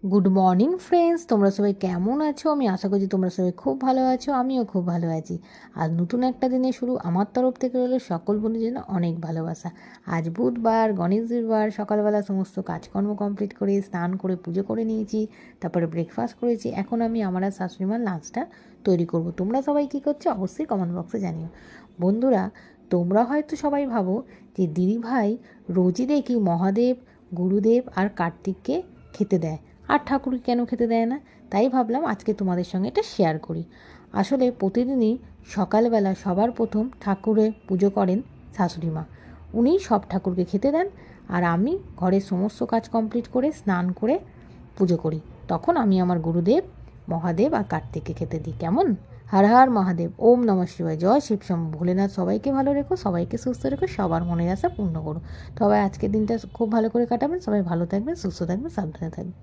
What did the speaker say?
Good morning friends, তোমরা সবাই কেমন আছো? আমি আশা করছি তোমরা সবাই খুব ভালো আছো। আমিও খুব ভালো আছি। আজ নতুন একটা দিনে শুরু আমার তরফ থেকে রইলো সকল বন্ধুদের জন্য অনেক ভালোবাসা। আজ বুধবার, গণেশের বার। সকালবেলা সমস্ত কাজকর্ম কমপ্লিট করে স্নান করে পুজো করে নিয়েছি, তারপরে ব্রেকফাস্ট করেছি। এখন আমি আমার আর শাশুড়িমার লাঞ্চটা তৈরি করব। তোমরা সবাই কী করছো অবশ্যই কমেন্ট বক্সে জানিও। বন্ধুরা, তোমরা হয়তো সবাই ভাবো যে দিদিভাই রোজই দেখি মহাদেব, গুরুদেব আর কার্তিককে খেতে দেয়, আর ঠাকুর কেন খেতে দেয় না। তাই ভাবলাম আজকে তোমাদের সঙ্গে এটা শেয়ার করি। আসলে প্রতিদিনই সকালবেলা সবার প্রথম ঠাকুরের পুজো করেন শাশুড়ি মা। উনিই সব ঠাকুরকে খেতে দেন, আর আমি ঘরের সমস্ত কাজ কমপ্লিট করে স্নান করে পুজো করি। তখন আমি আমার গুরুদেব, মহাদেব আর কার্তিককে খেতে দিই। কেমন? হর হর মহাদেব, ওম নমঃ শিবায়, জয় শিবশম্ভু ভোলেনাথ। সবাইকে ভালো রেখো, সবাইকে সুস্থ রেখো, সবার মনের আশা পূর্ণ করো। সবাই আজকের দিনটা খুব ভালো করে কাটাবেন। সবাই ভালো থাকবেন, সুস্থ থাকবেন, সাবধানে থাকবেন।